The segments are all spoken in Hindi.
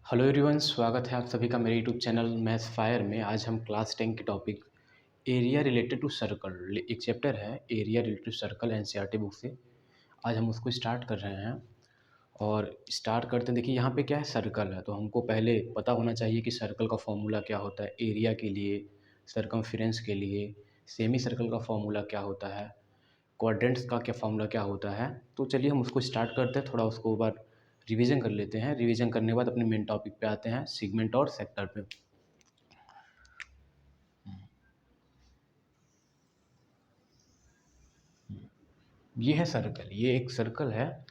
हेलो एवरीवन, स्वागत है आप सभी का मेरे यूट्यूब चैनल मैथ्स फायर में। आज हम क्लास 10 के topic area related to circle, एक चैप्टर है area related to circle NCERT book से। आज हम उसको स्टार्ट कर रहे हैं और स्टार्ट करते हैं। देखिए यहाँ पे क्या है, सर्कल है, तो हमको पहले पता होना चाहिए कि सर्कल का फॉर्मूला क्या होता है एरिया के लिए, सरकमफेरेंस के लिए, सेमी सर्कल का फॉर्मूला क्या होता है, क्वाड्रेंट्स का क्या फॉर्मूला क्या होता है। तो चलिए हम उसको स्टार्ट करते हैं, थोड़ा उसको बार रिवीजन कर लेते हैं। रिवीजन करने के बाद अपने मेन टॉपिक पे आते हैं, सेगमेंट और सेक्टर पे। ये है सर्कल, ये एक सर्कल है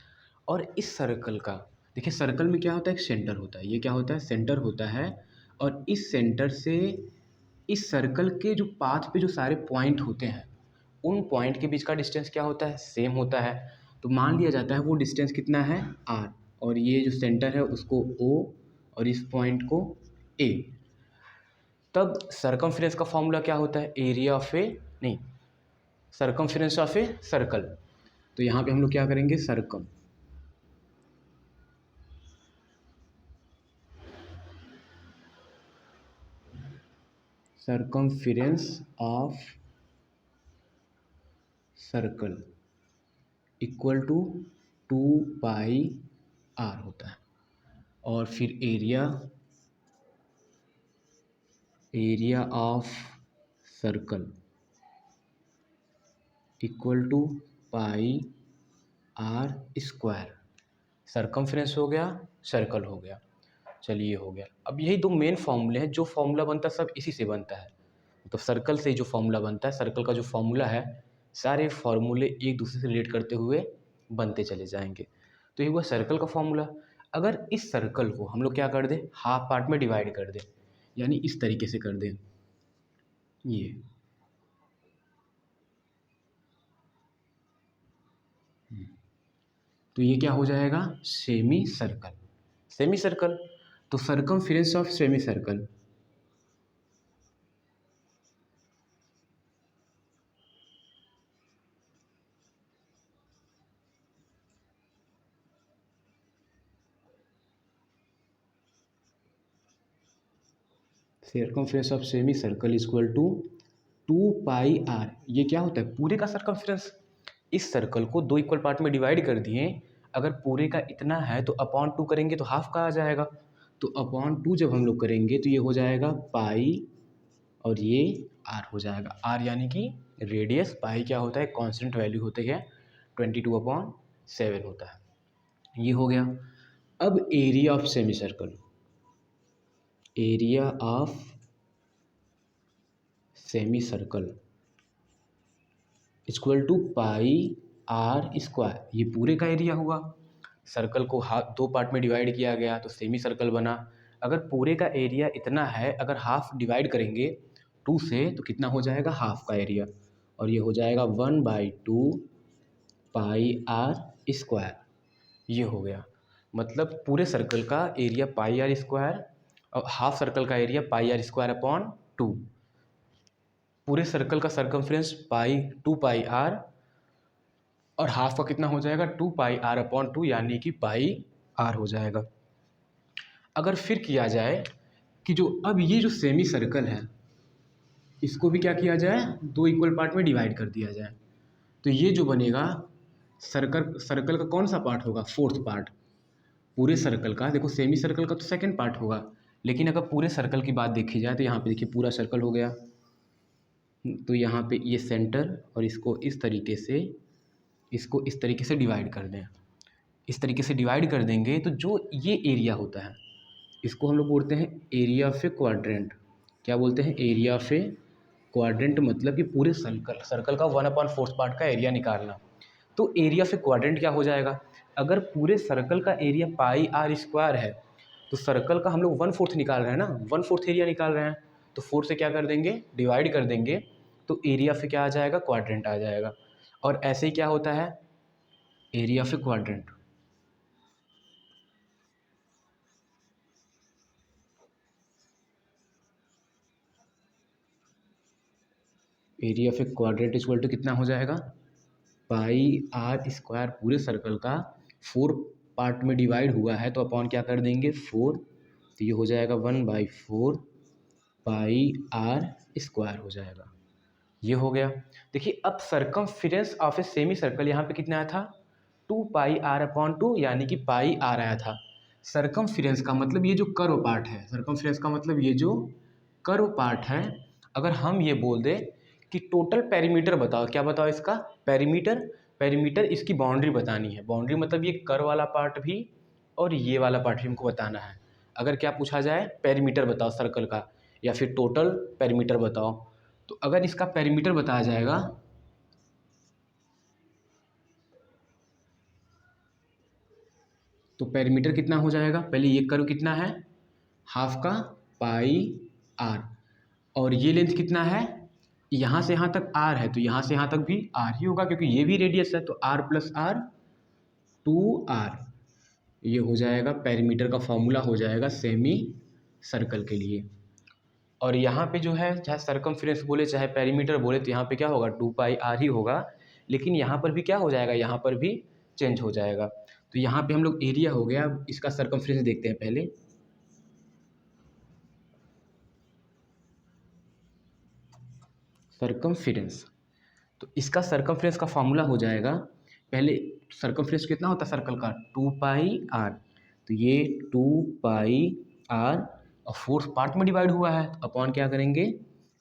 और इस सर्कल का देखिए, सर्कल में क्या होता है, एक सेंटर होता है। ये क्या होता है, सेंटर होता है। और इस सेंटर से इस सर्कल के जो पाथ पे जो सारे पॉइंट होते हैं, उन पॉइंट के बीच का डिस्टेंस क्या होता है, सेम होता है। तो मान लिया जाता है वो डिस्टेंस कितना है, आर, और ये जो सेंटर है उसको ओ और इस पॉइंट को ए। तब सरकमफ्रेंस का फॉर्मूला क्या होता है, एरिया ऑफ ए, नहीं, सरकमफ्रेंस ऑफ ए सर्कल। तो यहाँ पे हम लोग क्या करेंगे, circumference of circle equal to 2πr होता है। और फिर area of circle equal to πr²। Circumference हो गया, सर्कल हो गया। चलिए हो गया। अब यही दो मेन फॉर्मूले हैं, जो फॉर्मूला बनता है सब इसी से बनता है। तो सर्कल से जो फॉर्मूला बनता है, सर्कल का जो फॉर्मूला है, सारे फॉर्मूले एक दूसरे से रिलेट करते हुए बनते चले जाएंगे। तो ये हुआ सर्कल का फॉर्मूला। अगर इस सर्कल को हम लोग क्या कर दें, हाफ पार्ट में डिवाइड कर दें, यानी इस तरीके से कर दें, ये तो ये क्या हो जाएगा, सेमी सर्कल। सेमी सर्कल, तो circumference of semi circle circumference of semi circle equal to 2πr। ये क्या होता है, पूरे का सर्कमफ्रेंस। इस सर्कल को दो इक्वल पार्ट में डिवाइड कर दिए। अगर पूरे का इतना है तो अपॉन 2 करेंगे तो हाफ का आ जाएगा। तो अपॉन 2 जब हम लोग करेंगे तो ये हो जाएगा पाई और ये आर हो जाएगा। आर यानी कि रेडियस, पाई क्या होता है, कांस्टेंट वैल्यू होती है, 22/7 होता है। ये हो गया। अब area of semi circle, area of semi circle equal to πr²। ये पूरे का एरिया हुआ। सर्कल को दो पार्ट में डिवाइड किया गया तो सेमी सर्कल बना। अगर पूरे का एरिया इतना है, अगर हाफ डिवाइड करेंगे 2 से तो कितना हो जाएगा, हाफ का एरिया, और ये हो जाएगा 1/2 πr²। ये हो गया। मतलब पूरे सर्कल का एरिया πr² और हाफ सर्कल का एरिया πr²/2। पूरे सर्कल का सरकमफ्रेंस 2πr और हाफ का कितना हो जाएगा, 2πr/2, यानी कि πr हो जाएगा। अगर फिर किया जाए कि जो अब ये जो सेमी सर्कल है, इसको भी क्या किया जाए, दो इक्वल पार्ट में डिवाइड कर दिया जाए, तो ये जो बनेगा सर्कल, सर्कल का कौन सा पार्ट होगा, फोर्थ पार्ट। पूरे सर्कल का देखो, सेमी सर्कल का तो सेकंड पार्ट होगा, लेकिन अगर पूरे सर्कल की बात देखी जाए तो यहाँ पे देखिए पूरा सर्कल हो गया। तो यहाँ पे ये सेंटर और इसको इस तरीके से, इसको इस तरीके से डिवाइड कर दें। इस तरीके से डिवाइड कर देंगे तो जो ये एरिया होता है, इसको हम लोग बोलते हैं एरिया ऑफ ए क्वाड्रेंट। क्या बोलते हैं, एरिया ऑफ ए क्वाड्रेंट, मतलब कि पूरे सर्कल, सर्कल का 1/4 पार्ट का एरिया निकालना। तो एरिया ऑफ ए क्वाड्रेंट क्या हो जाएगा, अगर पूरे सर्कल का एरिया πr² है तो सर्कल का हम लोग 1/4 निकाल रहे हैं ना, 1/4 एरिया निकाल रहे हैं, तो 4 से क्या कर देंगे, डिवाइड कर देंगे, तो एरिया ऑफ क्या आ जाएगा, क्वाड्रेंट आ जाएगा। और ऐसे ही क्या होता है, area of a quadrant, area of a quadrant equal to कितना हो जाएगा, πr²। पूरे सर्कल का 4 पार्ट में डिवाइड हुआ है तो अपॉन क्या कर देंगे, 4 तो ये हो जाएगा 1/4 पाई आर स्क्वायर हो जाएगा। ये हो गया। देखिए अब सर्कमफिरेंस ऑफ ए सेमी सर्कल यहाँ पे कितना आया था 2πr/2 यानी कि पाई आर आया था। सर्कमफिरेंस का मतलब ये जो कर्व पार्ट है, सर्कमफिरेंस का मतलब ये जो कर्व पार्ट है, अगर हम ये बोल दें कि टोटल पेरीमीटर बताओ, क्या बताओ इसका पेरीमीटर, पेरीमीटर इसकी बाउंड्री बतानी है। बाउंड्री मतलब ये कर्व वाला पार्ट भी और ये वाला पार्ट भी हमको बताना है। अगर क्या पूछा जाए पेरीमीटर बताओ सर्कल का या फिर टोटल पेरीमीटर बताओ, तो अगर इसका पेरीमीटर बताया जाएगा तो पेरीमीटर कितना हो जाएगा, पहले ये कर्व कितना है हाफ का पाई आर, और ये लेंथ कितना है यहाँ से यहाँ तक आर है, तो यहाँ से यहाँ तक भी आर ही होगा क्योंकि ये भी रेडियस है, तो आर प्लस आर 2r, ये हो जाएगा पेरीमीटर का फॉर्मूला हो जाएगा सेमी सर्कल के लिए। और यहाँ पे जो है चाहे सर्कमफ्रेंस बोले चाहे पेरीमीटर बोले तो यहाँ पे क्या होगा 2πr ही होगा, लेकिन यहाँ पर भी क्या हो जाएगा, यहाँ पर भी चेंज हो जाएगा। तो यहाँ पे हम लोग एरिया हो गया, अब इसका सर्कमफ्रेंस देखते हैं पहले। सर्कमफ्रेंस, तो इसका सर्कमफ्रेंस का फॉर्मूला हो जाएगा, पहले सर्कमफ्रेंस कितना होता है सर्कल का 2πr, तो ये 2πr और फोर्थ पार्ट में डिवाइड हुआ है, तो अपॉन क्या करेंगे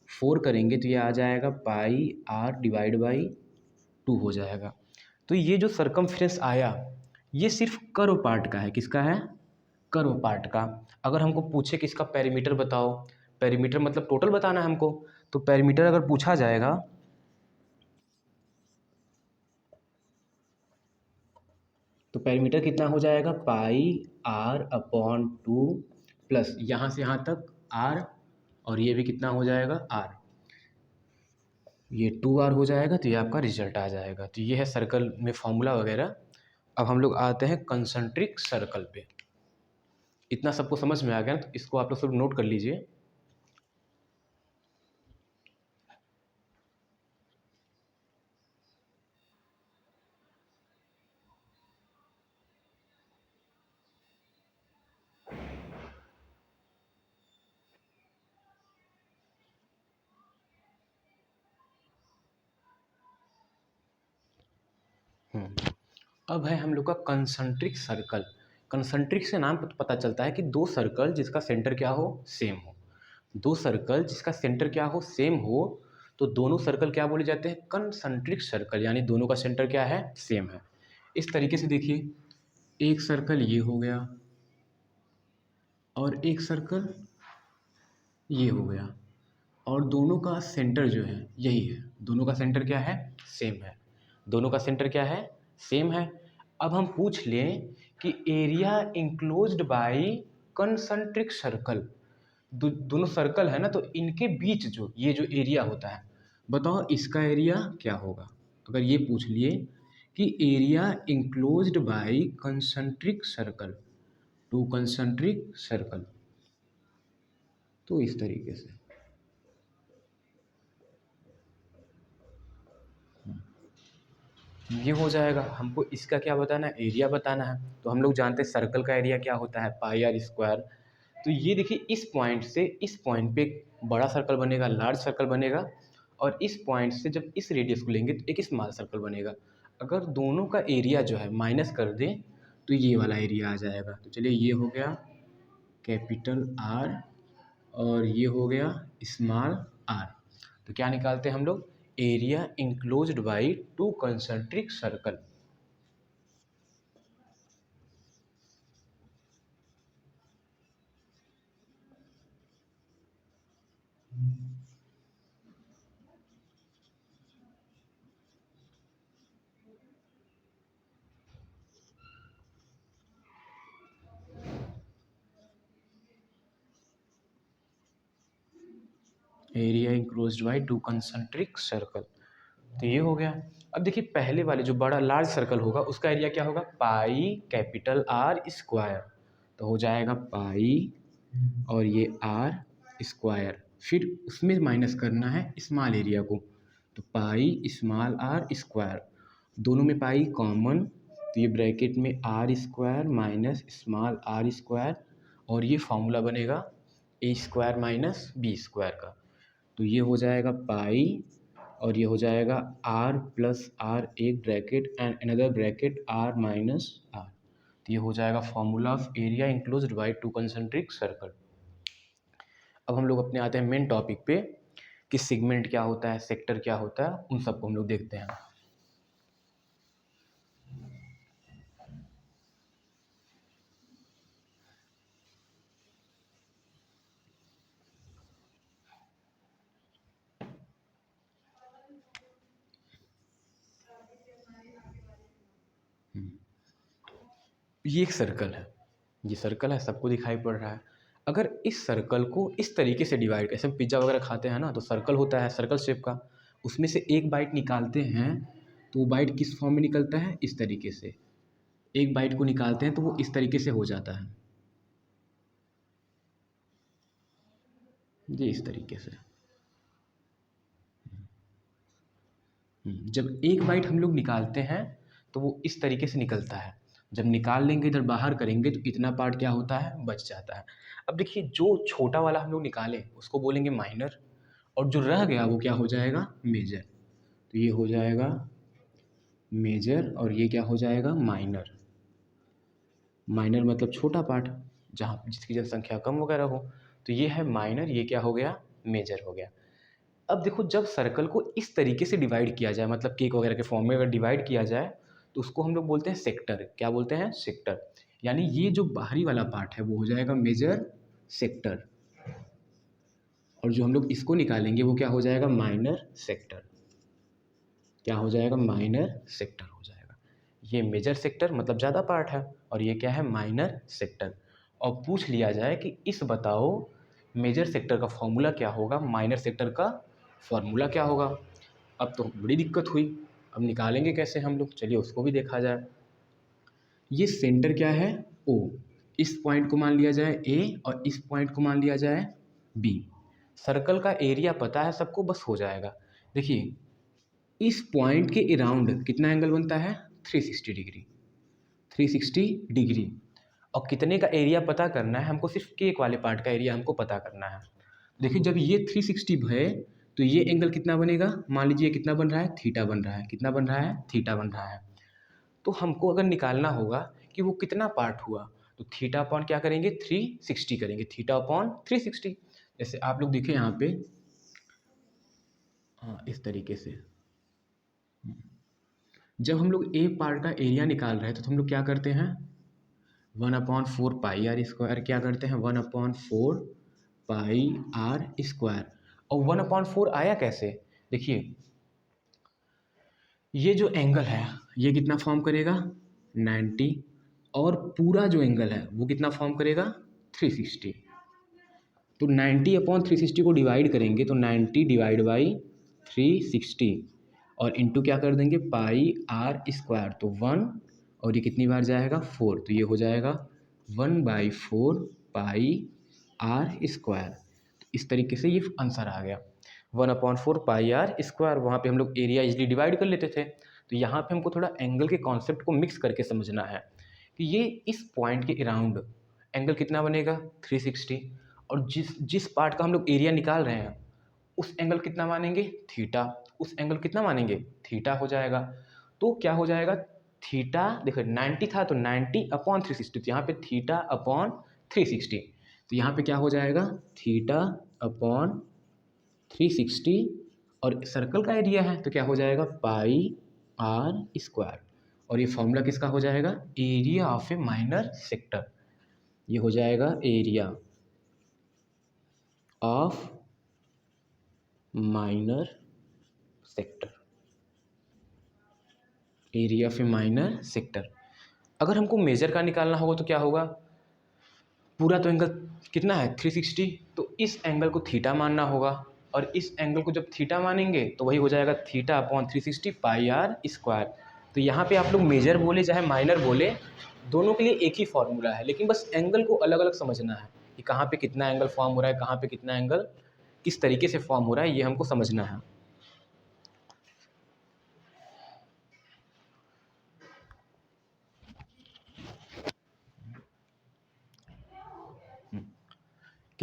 4 करेंगे, तो ये आ जाएगा पाई आर डिवाइड बाई 2 हो जाएगा। तो ये जो सर्कमफ्रेंस आया ये सिर्फ कर्व पार्ट का है, किसका है कर्व पार्ट का। अगर हमको पूछे कि इसका पेरीमीटर बताओ, पेरीमीटर मतलब टोटल बताना है हमको, तो पेरीमीटर अगर पूछा जाएगा तो पेरीमीटर कितना हो जाएगा पाई r/2 प्लस यहाँ से यहाँ तक r, और ये भी कितना हो जाएगा r, ये 2r हो जाएगा, तो ये आपका रिजल्ट आ जाएगा। तो ये है सर्कल में फॉर्मूला वगैरह। अब हम लोग आते हैं कंसंट्रिक सर्कल पे। इतना सबको समझ में आ गया ना, तो इसको आप लोग सब नोट कर लीजिए। अब है हम लोग का कंसंट्रिक सर्कल। कंसंट्रिक से नाम पता चलता है कि दो सर्कल जिसका सेंटर क्या हो सेम हो, दो सर्कल जिसका सेंटर क्या हो सेम हो, तो दोनों सर्कल क्या बोले जाते हैं कंसंट्रिक सर्कल, यानी दोनों का सेंटर क्या है सेम है। इस तरीके से देखिए, एक सर्कल ये हो गया और एक सर्कल ये हो गया, और दोनों का सेंटर जो है यही है, दोनों का सेंटर क्या है सेम है, दोनों का सेंटर क्या है सेम है। अब हम पूछ लें कि area enclosed by concentric circle, दोनों सर्कल है ना, तो इनके बीच जो ये जो एरिया होता है बताओ इसका एरिया क्या होगा। अगर ये पूछ लिए कि area enclosed by concentric circle two concentric circle, तो इस तरीके से ये हो जाएगा। हमको इसका क्या बताना है एरिया बताना है, तो हम लोग जानते हैं सर्कल का एरिया क्या होता है पाई आर स्क्वायर। तो ये देखिए इस पॉइंट से इस पॉइंट पे एक बड़ा सर्कल बनेगा, लार्ज सर्कल बनेगा, और इस पॉइंट से जब इस रेडियस को लेंगे तो एक स्मॉल सर्कल बनेगा। अगर दोनों का एरिया जो है माइनस कर दें तो ये वाला एरिया आ जाएगा। तो चलिए ये हो गया कैपिटल आर और ये हो गया स्मॉल आर। तो क्या निकालते हैं हम लोग area enclosed by two concentric circle. Area enclosed by two concentric circle, तो ये हो गया। अब देखिए पहले वाले जो बड़ा लार्ज सर्कल होगा उसका एरिया क्या होगा पाई कैपिटल आर स्क्वायर, तो हो जाएगा पाई और ये आर स्क्वायर, फिर उसमें माइनस करना है स्मॉल एरिया को, तो पाई स्मॉल आर स्क्वायर, दोनों में पाई कॉमन, तो ये ब्रैकेट में R square minus small r square, और ये फॉर्मूला बनेगा A square minus B square का। तो ये हो जाएगा पाई और ये हो जाएगा आर प्लस आर एक bracket and another bracket R minus r. तो ये हो जाएगा formula of area enclosed by two concentric circle. अब हम लोग अपने आते हैं मेन टॉपिक पे कि सेगमेंट क्या होता है, सेक्टर क्या होता है, उन सबको हम लोग देखते हैं। ये एक सर्कल है, ये सर्कल है, सबको दिखाई पड़ रहा है। अगर इस सर्कल को इस तरीके से डिवाइड, ऐसे हम पिज्ज़ा वगैरह खाते हैं ना, तो सर्कल होता है सर्कल शेप का, उसमें से एक बाइट निकालते हैं तो वो बाइट किस फॉर्म में निकलता है, इस तरीके से। एक बाइट को निकालते हैं तो वो इस तरीके से हो जाता है, ये इस तरीके से। जब एक बाइट हम लोग निकालते हैं तो वो इस तरीके से निकलता है। जब निकाल लेंगे इधर बाहर करेंगे तो इतना पार्ट क्या होता है, बच जाता है। अब देखिए जो छोटा वाला हम लोग निकालें उसको बोलेंगे माइनर, और जो रह गया वो क्या हो जाएगा, मेजर। तो ये हो जाएगा मेजर और ये क्या हो जाएगा, माइनर। माइनर मतलब छोटा पार्ट, जहाँ जिसकी जनसंख्या कम वगैरह हो। तो ये है माइनर, ये क्या हो गया, मेजर हो गया। अब देखो जब सर्कल को इस तरीके से डिवाइड किया जाए, मतलब केक वगैरह के फॉर्म में अगर डिवाइड किया जाए तो उसको हम लोग बोलते हैं सेक्टर। क्या बोलते हैं, सेक्टर। यानी ये जो बाहरी वाला पार्ट है वो हो जाएगा मेजर सेक्टर, और जो हम लोग इसको निकालेंगे वो क्या हो जाएगा, माइनर सेक्टर। क्या हो जाएगा, माइनर सेक्टर हो जाएगा। ये मेजर सेक्टर मतलब ज़्यादा पार्ट है, और ये क्या है, माइनर सेक्टर। और पूछ लिया जाए कि इस बताओ मेजर सेक्टर का फॉर्मूला क्या होगा, माइनर सेक्टर का फॉर्मूला क्या होगा। अब तो बड़ी दिक्कत हुई, अब निकालेंगे कैसे हम लोग, चलिए उसको भी देखा जाए। ये सेंटर क्या है, ओ। इस पॉइंट को मान लिया जाए ए और इस पॉइंट को मान लिया जाए बी। सर्कल का एरिया पता है सबको, बस हो जाएगा। देखिए इस पॉइंट के अराउंड कितना एंगल बनता है, 360 डिग्री। 360 डिग्री। और कितने का एरिया पता करना है हमको, सिर्फ केक वाले पार्ट का एरिया हमको पता करना है। देखिए जब ये 360 है तो ये एंगल कितना बनेगा, मान लीजिए कितना बन रहा है, थीटा बन रहा है। कितना बन रहा है, थीटा बन रहा है। तो हमको अगर निकालना होगा कि वो कितना पार्ट हुआ, तो थीटा अपॉन क्या करेंगे, 360 करेंगे, थीटा अपॉन 360। जैसे आप लोग देखें यहाँ पे, हाँ इस तरीके से। जब हम लोग ए पार्ट का एरिया निकाल रहे हैं तो हम लोग क्या करते हैं, 1/4 पाई आर स्क्वायर, क्या करते हैं 1/4 पाई आर स्क्वायर। और 1/4 आया कैसे, देखिए ये जो एंगल है ये कितना फॉर्म करेगा, 90, और पूरा जो एंगल है वो कितना फॉर्म करेगा, 360। तो 90/360 को डिवाइड करेंगे तो 90 डिवाइड बाई 360, और इंटू क्या कर देंगे, पाई आर स्क्वायर, तो 1, और ये कितनी बार जाएगा, 4। तो ये हो जाएगा 1/4 पाई आर स्क्वायर। तो इस तरीके से ये आंसर आ गया, 1/4 पाई आर स्क्वायर। वहाँ पे हम लोग एरिया इजली डिवाइड कर लेते थे, तो यहाँ पे हमको थोड़ा एंगल के कॉन्सेप्ट को मिक्स करके समझना है कि ये इस पॉइंट के अराउंड एंगल कितना बनेगा, 360, और जिस जिस पार्ट का हम लोग एरिया निकाल रहे हैं उस एंगल कितना मानेंगे, थीटा। उस एंगल कितना मानेंगे, थीटा हो जाएगा। तो क्या हो जाएगा, थीटा, देखो 90 था तो 90/360, तो यहाँ पे थीटा अपॉन 360। तो यहाँ पे क्या हो जाएगा, थीटा अपॉन 360, और सर्कल का एरिया है तो क्या हो जाएगा, पाई आर स्क्वायर। और ये फॉर्मूला किसका हो जाएगा, area of a minor sector. ये हो जाएगा area of minor sector, area of a minor sector. अगर हमको मेजर का निकालना होगा तो क्या होगा, पूरा तो एंगल कितना है, 360, तो इस एंगल को थीटा मानना होगा, और इस एंगल को जब थीटा मानेंगे तो वही हो जाएगा theta upon 360 pi R square. तो यहाँ पे आप लोग मेजर बोले चाहे माइनर बोले, दोनों के लिए एक ही फॉर्मूला है, लेकिन बस एंगल को अलग अलग समझना है कि कहाँ पे कितना एंगल फॉर्म हो रहा है, कहाँ पे कितना एंगल किस तरीके से फॉर्म हो रहा है, ये हमको समझना है।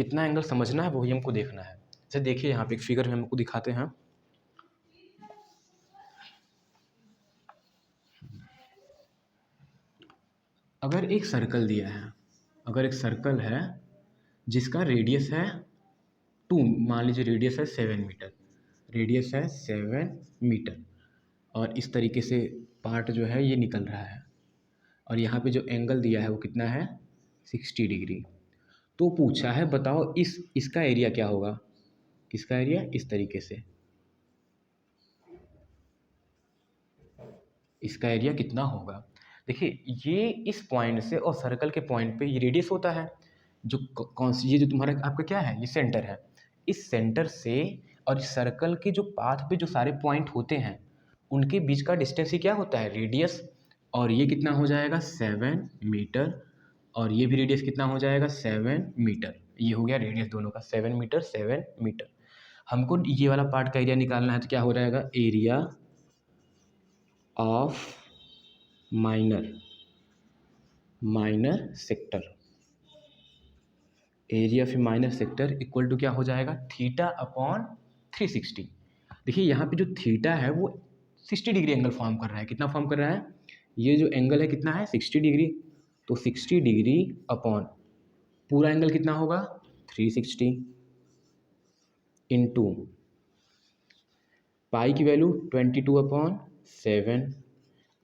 कितना एंगल समझना है वही हमको देखना है। जैसे देखिए यहाँ पे एक फिगर में हमको दिखाते हैं। अगर एक सर्कल दिया है, अगर एक सर्कल है जिसका रेडियस है 2, मान लीजिए रेडियस है 7 मीटर, रेडियस है 7 मीटर, और इस तरीके से पार्ट जो है ये निकल रहा है, और यहाँ पे जो एंगल दिया है वो कितना है 60 डिग्री। तो पूछा है बताओ इसका एरिया क्या होगा, इसका एरिया इस तरीके से, इसका एरिया कितना होगा। देखिए ये इस पॉइंट से और सर्कल के पॉइंट पे ये रेडियस होता है, जो कौन सी, ये जो तुम्हारा आपका क्या है, ये सेंटर है, इस सेंटर से और इस सर्कल के जो पाथ पे जो सारे पॉइंट होते हैं उनके बीच का डिस्टेंस ही क्या होता है, रेडियस। और ये कितना हो जाएगा 7 मीटर, और ये भी रेडियस कितना हो जाएगा 7 मीटर। ये हो गया रेडियस दोनों का 7 मीटर 7 मीटर। हमको ये वाला पार्ट का एरिया निकालना है, तो क्या हो जाएगा, area of minor sector, area of minor sector equal to क्या हो जाएगा, थीटा अपॉन 360। देखिए यहाँ पे जो थीटा है वो 60 डिग्री एंगल फॉर्म कर रहा है। कितना फॉर्म कर रहा है, ये जो एंगल है कितना है 60 डिग्री, तो 60 डिग्री अपॉन पूरा एंगल कितना होगा 360 इंटू पाई की वैल्यू 22/7,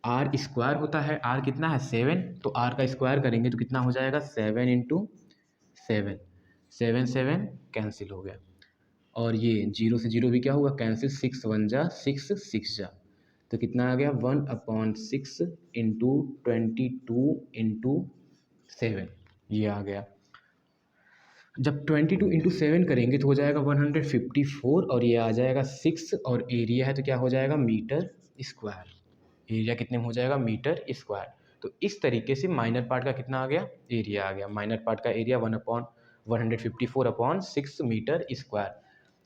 आर स्क्वायर होता है, आर कितना है 7, तो आर का स्क्वायर करेंगे तो कितना हो जाएगा 7 इंटू 7, 7 7 कैंसिल हो गया, और ये 0 से 0 भी क्या हुआ कैंसिल, 6 1 जा 6 6 जा, तो कितना आ गया 1/6 इंटू 22 इंटू 7, ये आ गया। जब 22 इंटू 7 करेंगे तो हो जाएगा 154, और ये आ जाएगा 6, और एरिया है तो क्या हो जाएगा मीटर स्क्वायर, एरिया कितने में हो जाएगा मीटर स्क्वायर। तो इस तरीके से माइनर पार्ट का कितना आ गया, एरिया आ गया। माइनर पार्ट का एरिया 1/154/6 मीटर स्क्वायर।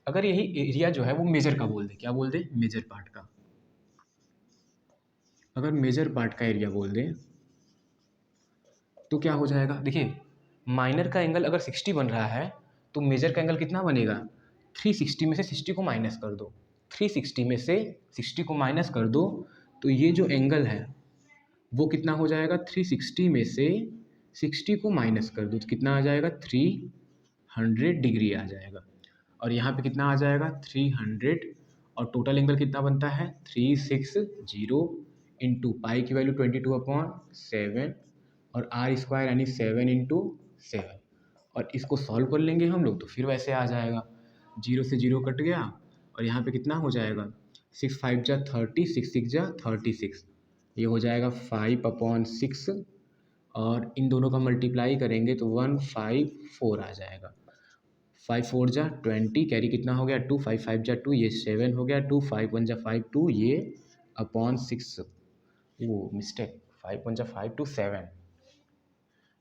अगर यही एरिया जो है वो मेजर का बोल दे, क्या बोल दे, मेजर पार्ट का, अगर मेजर पार्ट का एरिया बोल दे तो क्या हो जाएगा, देखिए माइनर का एंगल अगर 60 बन रहा है तो मेजर का एंगल कितना बनेगा, 360 में से 60 को माइनस कर दो, 360 में से 60 को माइनस कर दो, तो ये जो एंगल है वो कितना हो जाएगा, 360 में से 60 को माइनस कर दो तो कितना आ जाएगा 300 डिग्री आ जाएगा, और यहाँ पे कितना आ जाएगा 300, और टोटल एंगल कितना बनता है 360 इंटू पाई की वैल्यू 22/7, और आर स्क्वायर यानी 7 इंटू 7, और इसको सॉल्व कर लेंगे हम लोग तो फिर वैसे आ जाएगा, 0 से 0 कट गया, और यहाँ पे कितना हो जाएगा 6 5 जा 30, 6 6 जा 36, ये हो जाएगा 5/6, और इन दोनों का मल्टीप्लाई करेंगे तो 154 आ जाएगा, 5 4 जा 20, कैरी कितना हो गया 2, 5 5 जा 2, ये 7 हो गया, 2 5 1 जा 5 2, ये अपॉन 6, वो मिस्टेक 5 1 जा 5 2 7,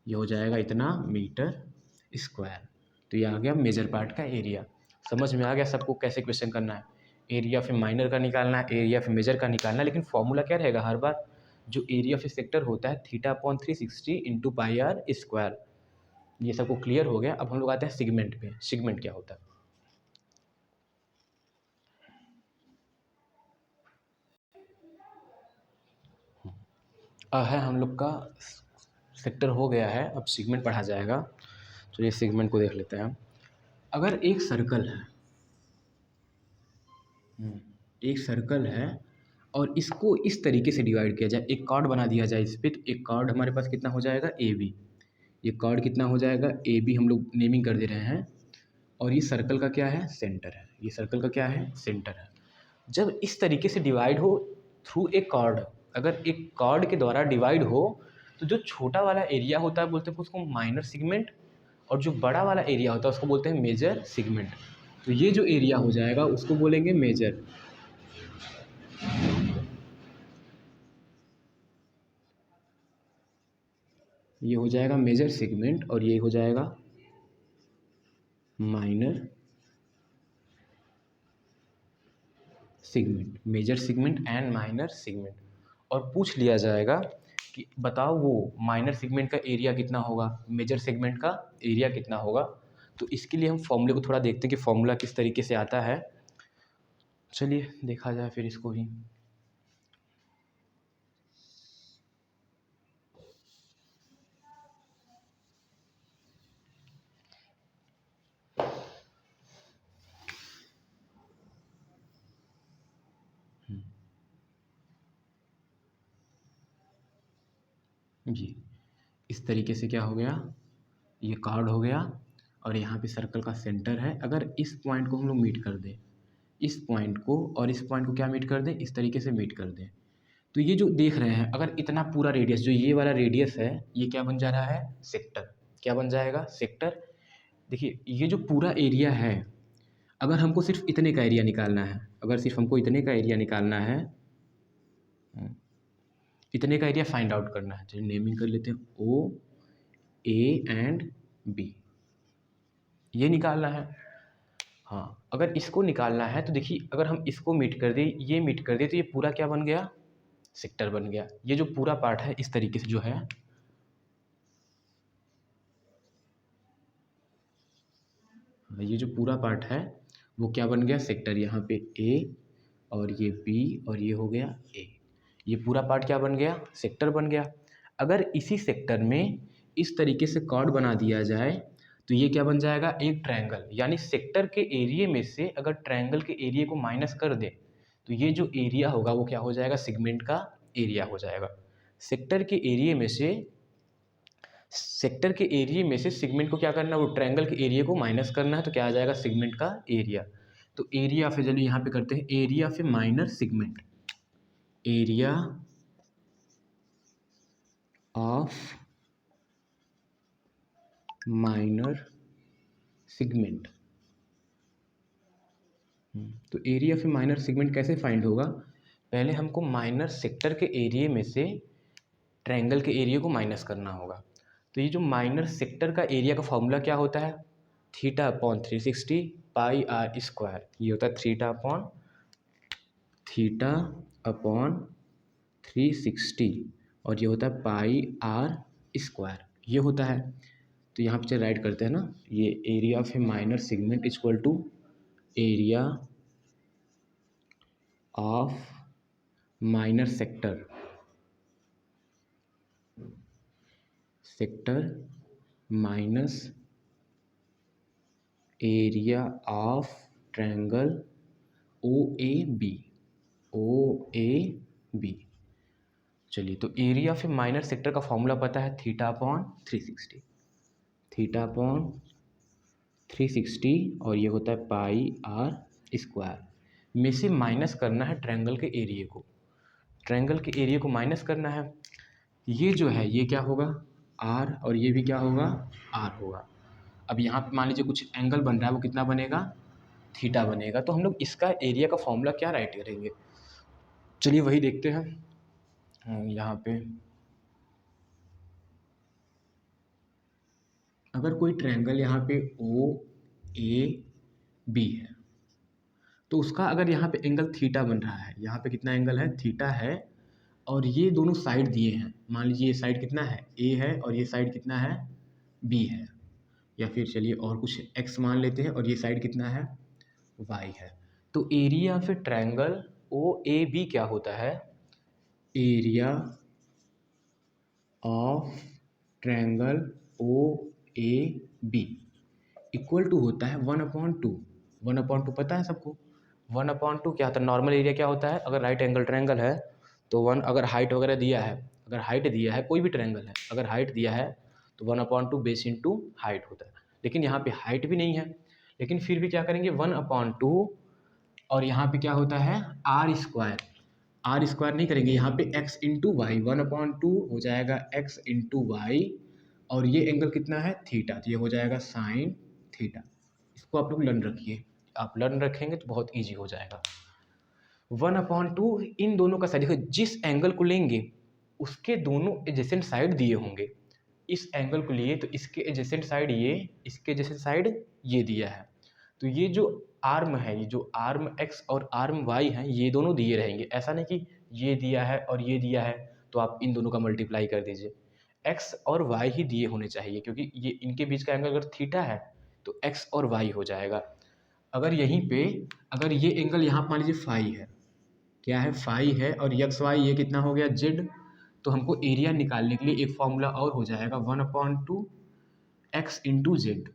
ये हो जाएगा इतना मीटर स्क्वायर। तो ये आ गया मेजर पार्ट का एरिया। समझ में आ गया सबको कैसे क्वेश्चन करना है, एरिया फिर माइनर का निकालना है, एरिया फिर मेजर का निकालना है, लेकिन फॉर्मूला क्या रहेगा हर बार, जो एरिया ऑफ सेक्टर होता है theta upon 360 into pi R square. ये सबको क्लियर हो गया। अब हम लोग आते हैं सेगमेंट पे, सेगमेंट क्या होता है। है हम लोग का सेक्टर हो गया है, अब सेगमेंट पढ़ा जाएगा। तो ये सेगमेंट को देख लेते हैं। अगर एक सर्कल है, एक सर्कल है और इसको इस तरीके से डिवाइड किया जाए, एक कार्ड बना दिया जाए इस पर, तो एक कार्ड हमारे पास कितना हो जाएगा ए बी, ये कार्ड कितना हो जाएगा ए बी, हम लोग नेमिंग कर दे रहे हैं, और ये सर्कल का क्या है सेंटर है, ये सर्कल का क्या है सेंटर है। जब इस तरीके से डिवाइड हो थ्रू ए कार्ड, अगर एक कार्ड के द्वारा डिवाइड हो तो जो छोटा वाला एरिया होता है बोलते हैं उसको माइनर सेगमेंट, और जो बड़ा वाला एरिया होता है उसको बोलते हैं मेजर सेगमेंट। तो ये जो एरिया हो जाएगा उसको बोलेंगे मेजर, ये हो जाएगा मेजर सेगमेंट, और ये हो जाएगा minor segment, major segment and minor segment. और पूछ लिया जाएगा कि बताओ वो माइनर सेगमेंट का एरिया कितना होगा, मेजर सेगमेंट का एरिया कितना होगा, तो इसके लिए हम फॉर्मूले को थोड़ा देखते हैं कि फॉर्मूला किस तरीके से आता है। चलिए देखा जाए फिर इसको भी। जी, इस तरीके से क्या हो गया, ये कार्ड हो गया और यहाँ पे सर्कल का सेंटर है। अगर इस पॉइंट को हम लोग मीट कर दें, इस पॉइंट को और इस पॉइंट को क्या मीट कर दें, इस तरीके से मीट कर दें, तो ये जो देख रहे हैं, अगर इतना पूरा रेडियस, जो ये वाला रेडियस है, ये क्या बन जा रहा है, सेक्टर। क्या बन जाएगा, सेक्टर। देखिए ये जो पूरा एरिया है, अगर हमको सिर्फ इतने का एरिया निकालना है, अगर सिर्फ हमको इतने का एरिया निकालना है, इतने का एरिया फाइंड आउट करना है, चलिए नेमिंग कर लेते हैं, ओ ए एंड बी, ये निकालना है। हाँ, अगर इसको निकालना है तो देखिए, अगर हम इसको मीट कर दें, ये मीट कर दें, तो ये पूरा क्या बन गया, सेक्टर बन गया। ये जो पूरा पार्ट है इस तरीके से जो है, ये जो पूरा पार्ट है वो क्या बन गया, सेक्टर। यहाँ पे ए और ये बी और ये हो गया ए, ये पूरा पार्ट क्या बन गया, सेक्टर बन गया। अगर इसी सेक्टर में इस तरीके से कॉर्ड बना दिया जाए तो ये क्या बन जाएगा, एक ट्रायंगल। यानी सेक्टर के एरिया में से अगर ट्रायंगल के एरिया को माइनस कर दे तो ये जो एरिया होगा वो क्या हो जाएगा, सेगमेंट का एरिया हो जाएगा। सेक्टर के एरिया में से, सेक्टर के एरिया में से सेगमेंट को क्या करना है, वो ट्रायंगल के एरिया को माइनस करना है, तो क्या आ जाएगा, सेगमेंट का एरिया। तो एरिया फिर चलिए यहाँ पे करते हैं, एरिया फिर minor segment, area of minor segment. तो एरिया फिर माइनर सेगमेंट कैसे फाइंड होगा, पहले हमको माइनर सेक्टर के एरिया में से ट्रायंगल के एरिया को माइनस करना होगा। तो ये जो माइनर सेक्टर का एरिया का फॉर्मूला क्या होता है, theta upon 360 pi R square. ये होता है थीटा अपॉन 360 और ये होता है पाई आर स्क्वायर, ये होता है। तो यहाँ पे चलिए राइट करते हैं ना, ये area of a minor segment equal to area of minor sector minus area of triangle O A B. चलिए, तो area of a minor sector का फॉर्मूला पता है, थीटा अपॉन 360 और ये होता है पाई आर स्क्वायर। में से माइनस करना है ट्रायंगल के एरिया को, ट्रायंगल के एरिया को माइनस करना है। ये जो है ये क्या होगा, आर, और ये भी क्या होगा, आर होगा। अब यहाँ पे मान लीजिए कुछ एंगल बन रहा है, वो कितना बनेगा, थीटा बनेगा। तो हम लोग इसका एरिया का फॉर्मूला क्या राइट करेंगे, चलिए वही देखते हैं। यहाँ पे अगर कोई ट्रायंगल यहाँ पे ओ ए बी है, तो उसका अगर यहाँ पे एंगल थीटा बन रहा है, यहाँ पे कितना एंगल है, थीटा है, और ये दोनों साइड दिए हैं, मान लीजिए ये साइड कितना है, ए है, और ये साइड कितना है, बी है, या फिर चलिए और कुछ एक्स मान लेते हैं, और ये साइड कितना है, वाई है। तो एरिया फिर ट्रायंगल ओ ए बी क्या होता है, area of triangle O A B equal to होता है 1/2। 1/2 पता है सबको, 1/2 क्या होता है, नॉर्मल एरिया क्या होता है, अगर राइट एंगल ट्रायंगल है तो 1, अगर हाइट वगैरह दिया है, अगर हाइट दिया है, कोई भी ट्रायंगल है, अगर हाइट दिया है तो 1/2 बेस इंटू हाइट होता है। लेकिन यहाँ पे हाइट भी नहीं है, लेकिन फिर भी क्या करेंगे, 1/2, और यहाँ पे क्या होता है, आर स्क्वायर नहीं करेंगे, यहाँ पे एक्स इंटू वाई, 1/2 हो जाएगा एक्स इंटू वाई, और ये एंगल कितना है, थीटा, तो ये हो जाएगा साइन थीटा। इसको आप लोग लर्न रखिए, आप लर्न रखेंगे तो बहुत ईजी हो जाएगा। 1/2 इन दोनों का साइड, देखो जिस एंगल को लेंगे उसके दोनों एडजेसेंट साइड दिए होंगे। इस एंगल को लिए तो इसके एडजेसेंट साइड ये, इसके एडजेसेंट साइड ये दिया है। तो ये जो आर्म है, ये जो आर्म एक्स और आर्म वाई हैं, ये दोनों दिए रहेंगे। ऐसा नहीं कि ये दिया है और ये दिया है तो आप इन दोनों का मल्टीप्लाई कर दीजिए। एक्स और वाई ही दिए होने चाहिए, क्योंकि ये इनके बीच का एंगल अगर थीटा है तो एक्स और वाई हो जाएगा। अगर यहीं पे अगर ये एंगल यहाँ मान लीजिए फाई है, क्या है फाई है, और एक्स वाई ये कितना हो गया जेड, तो हमको एरिया निकालने के लिए एक फॉर्मूला और हो जाएगा 1/2 x into Z,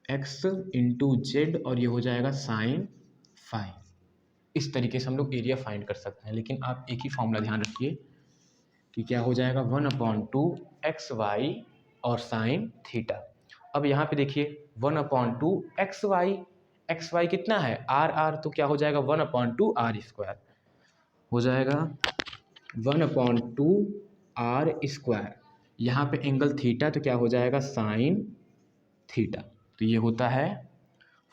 x into Z, और ये हो जाएगा साइन फाई। इस तरीके से हम लोग एरिया फाइंड कर सकते हैं, लेकिन आप एक ही फॉर्मूला ध्यान रखिए कि क्या हो जाएगा 1/2 एक्स वाई और साइन थीटा। अब यहाँ पे देखिए 1/2 एक्स वाई कितना है आर आर, तो क्या हो जाएगा 1/2 आर स्क्वायर हो जाएगा 1/2 आर स्क्वायर। यहाँ पे एंगल थीटा तो क्या हो जाएगा साइन थीटा। तो ये होता है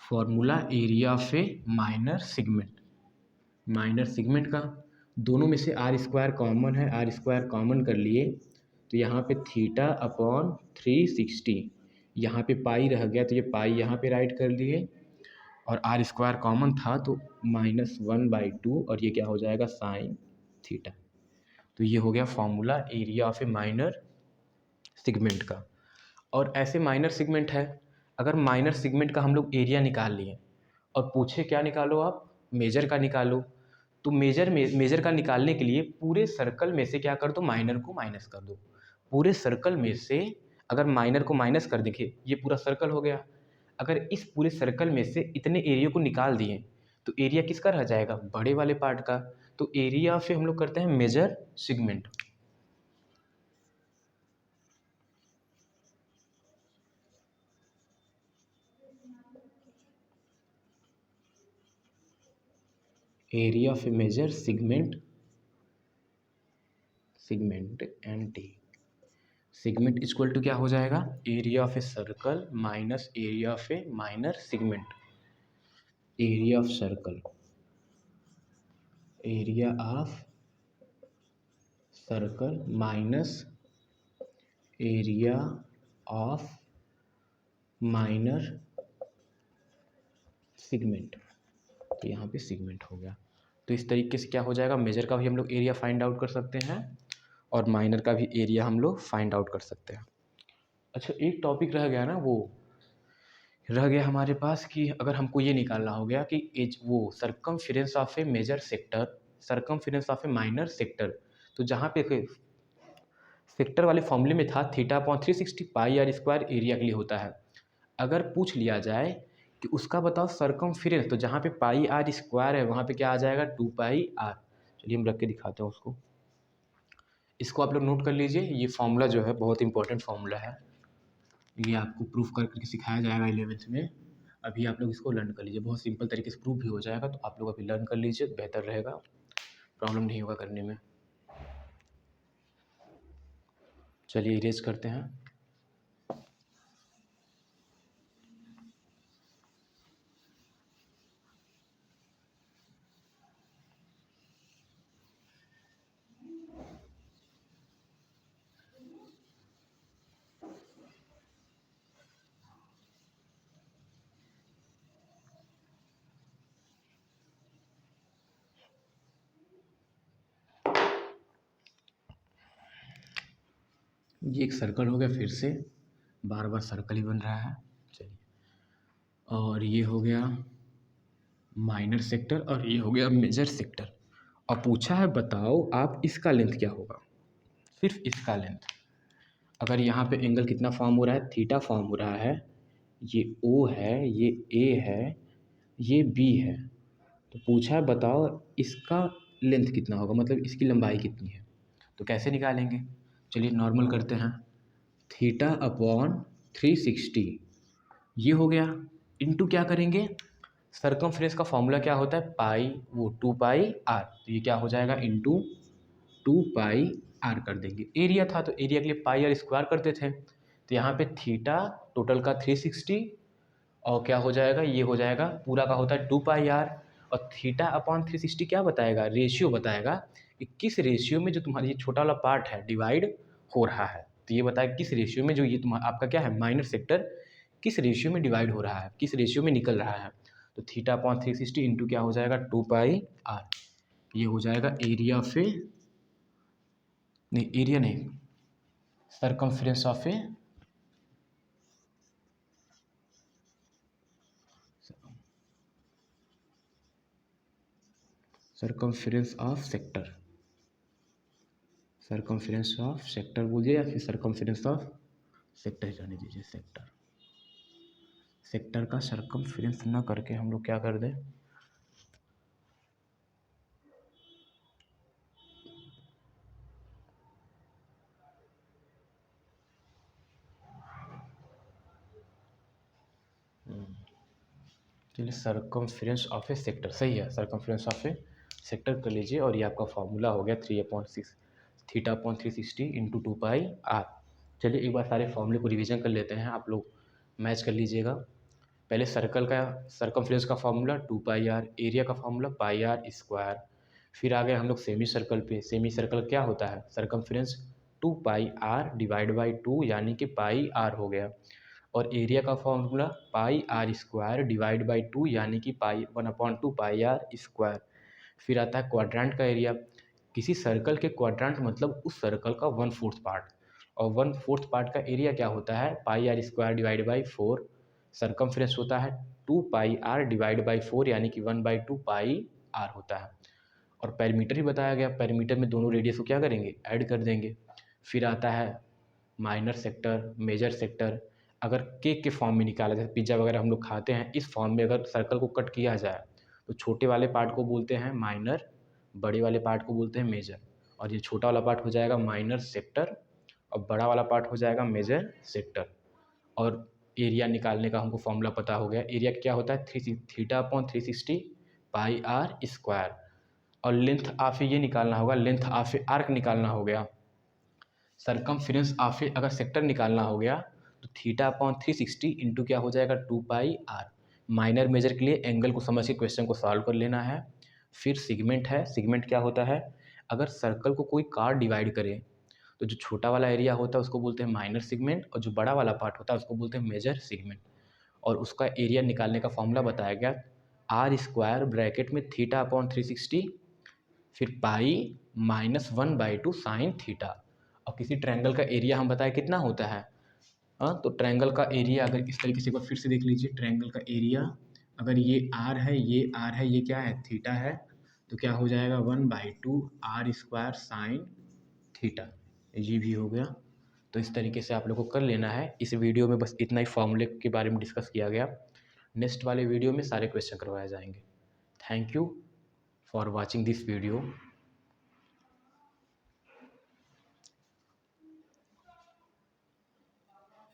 formula area of a minor segment. Minor segment का दोनों में से आर स्क्वायर कॉमन है, आर स्क्वायर कॉमन कर लिए तो यहाँ पे थीटा अपॉन 360, यहाँ पे पाई रह गया तो ये पाई यहाँ पे राइट कर लिए, और आर स्क्वायर कॉमन था तो -1/2, और ये क्या हो जाएगा साइन थीटा। तो ये हो गया formula area of a minor segment का। और ऐसे माइनर सेगमेंट है, अगर माइनर सेगमेंट का हम लोग एरिया निकाल लिए और पूछे क्या निकालो आप मेजर का निकालो, तो मेजर का निकालने के लिए पूरे सर्कल में से क्या कर दो माइनर को माइनस कर दो। पूरे सर्कल में से अगर माइनर को माइनस कर देंगे ये पूरा सर्कल हो गया। अगर इस पूरे सर्कल में से इतने एरिया को निकाल दिए तो एरिया किसका रह जाएगा बड़े वाले पार्ट का। तो एरिया से हम लोग करते हैं major segment. Area of a major segment and D segment equal to क्या हो जाएगा area of a circle minus area of a minor segment. Area of circle, area of circle minus area of minor segment. तो यहाँ पे सेगमेंट हो गया। तो इस तरीके से क्या हो जाएगा मेजर का भी हम लोग एरिया फाइंड आउट कर सकते हैं और माइनर का भी एरिया हम लोग फाइंड आउट कर सकते हैं। अच्छा एक टॉपिक रह गया ना, वो रह गया हमारे पास कि अगर हमको ये निकालना हो गया कि एज वो circumference of a major sector, circumference of a minor sector, तो जहाँ पे सेक्टर वाले फॉर्मूले में था θ/360 पाई आर स्क्वायर एरिया के लिए होता है। अगर पूछ लिया जाए कि उसका बताओ सरकमफेरेंस, तो जहाँ पे पाई आर स्क्वायर है वहाँ पे क्या आ जाएगा 2πr। चलिए हम रख के दिखाते हैं उसको। इसको आप लोग नोट कर लीजिए, ये फॉर्मूला जो है बहुत इंपॉर्टेंट फॉर्मूला है, ये आपको प्रूफ करके सिखाया जाएगा 11th में। अभी आप लोग इसको लर्न कर लीजिए, बहुत सिंपल तरीके से प्रूफ भी हो जाएगा, तो आप लोग अभी लर्न कर लीजिए, बेहतर रहेगा, प्रॉब्लम नहीं होगा करने में। चलिए इरेज करते हैं। ये एक सर्कल हो गया, फिर से बार बार सर्कल ही बन रहा है। चलिए, और ये हो गया माइनर सेक्टर और ये हो गया मेजर सेक्टर। और पूछा है बताओ आप इसका लेंथ क्या होगा, सिर्फ इसका लेंथ। अगर यहाँ पे एंगल कितना फॉर्म हो रहा है थीटा फॉर्म हो रहा है, ये ओ है, ये ए है, ये बी है, तो पूछा है बताओ इसका लेंथ कितना होगा, मतलब इसकी लंबाई कितनी है। तो कैसे निकालेंगे, चलिए नॉर्मल करते हैं। θ/360 ये हो गया, इनटू क्या करेंगे सरकमफ्रेंस का फॉर्मूला क्या होता है पाई, वो 2πr, तो ये क्या हो जाएगा इनटू 2πr कर देंगे। एरिया था तो एरिया के लिए पाई आर स्क्वायर करते थे, तो यहाँ पे थीटा टोटल का 360 और क्या हो जाएगा ये हो जाएगा पूरा का होता है 2πr, और θ/360 क्या बताएगा रेशियो बताएगा कि किस रेशियो में जो तुम्हारा ये छोटा वाला पार्ट है डिवाइड हो रहा है। तो ये बताएगा किस रेशियो में जो ये तुम्हारा आपका क्या है माइनर सेक्टर किस रेशियो में डिवाइड हो रहा है, किस रेशियो में निकल रहा है। तो θ/360 इंटू क्या हो जाएगा 2πr, ये हो जाएगा एरिया ऑफ ए, नहीं एरिया नहीं, circumference of A circumference of sector, circumference of sector बोलिए या फिर सर्कमफ्रेंस ऑफ सेक्टर जाने दीजिए। सेक्टर, सेक्टर का सर्कमफ्रेंस ना करके हम लोग क्या कर दें, चलिए सर्कमफ्रेंस ऑफ ए सेक्टर सही है, सर्कमफ्रेंस ऑफ ए सेक्टर कर लीजिए। और ये आपका फॉर्मूला हो गया 3/6 θ/360 इंटू 2πr। चलिए एक बार सारे फॉर्मूले को रिवीजन कर लेते हैं, आप लोग मैच कर लीजिएगा। पहले सर्कल का सर्कमफ्रेंस का फॉर्मूला 2πr, एरिया का फॉर्मूला πr²। फिर आ गए हम लोग सेमी सर्कल पे। सेमी सर्कल क्या होता है, सर्कमफ्रेंस 2πr/2 यानी कि πr हो गया। और एरिया का फॉर्मूला πr² डिवाइड बाई 2 यानी कि 1/2πr²। फिर आता है क्वाड्रेंट का एरिया। किसी सर्कल के क्वाड्रेंट मतलब उस सर्कल का 1/4 पार्ट, और 1/4 पार्ट का एरिया क्या होता है, πr² डिवाइड बाई 4। सर्कमफ्रेंस होता है 2πr डिवाइड बाई 4 यानी कि 1/2πr होता है। और पैरामीटर ही बताया गया, पैरामीटर में दोनों रेडियस को क्या करेंगे, ऐड कर देंगे। फिर आता है माइनर सेक्टर, मेजर सेक्टर। अगर केक के फॉर्म में निकाला जाए, पिज़्ज़ा वगैरह हम लोग खाते हैं, इस फॉर्म में अगर सर्कल को कट किया जाए तो छोटे वाले पार्ट को बोलते हैं माइनर, बड़े वाले पार्ट को बोलते हैं मेजर। और ये छोटा वाला पार्ट हो जाएगा माइनर सेक्टर और बड़ा वाला पार्ट हो जाएगा मेजर सेक्टर। और एरिया निकालने का हमको फॉर्मूला पता हो गया, एरिया क्या होता है θ/360 πr²। और लेंथ ऑफ ये निकालना होगा, लेंथ ऑफ आर्क निकालना हो गया। सर्कमफ्रेंस ऑफ अगर सेक्टर निकालना हो गया तो θ/360 इंटू क्या हो जाएगा 2πr। माइनर मेजर के लिए एंगल को समझ के क्वेश्चन को सॉल्व कर लेना है। फिर सिगमेंट है, सिगमेंट क्या होता है, अगर सर्कल को कोई कार डिवाइड करे तो जो छोटा वाला एरिया होता है उसको बोलते हैं माइनर सिगमेंट, और जो बड़ा वाला पार्ट होता है उसको बोलते हैं मेजर सिगमेंट। और उसका एरिया निकालने का फॉर्मूला बताया गया r² ब्रैकेट में θ/360 फिर π-1/2 साइन थीटा। और किसी ट्रायंगल का एरिया हम बताए कितना होता है, हाँ तो ट्रायंगल का एरिया अगर इस तरीके से एक बार फिर से देख लीजिए, ट्रायंगल का एरिया अगर ये r है, ये r है, ये क्या है थीटा है, तो क्या हो जाएगा 1/2 r² साइन थीटा। ये भी हो गया। तो इस तरीके से आप लोग को कर लेना है। इस वीडियो में बस इतना ही फॉर्मूले के बारे में डिस्कस किया गया। नेक्स्ट वाले वीडियो में सारे क्वेश्चन करवाए जाएंगे। Thank you for watching this video.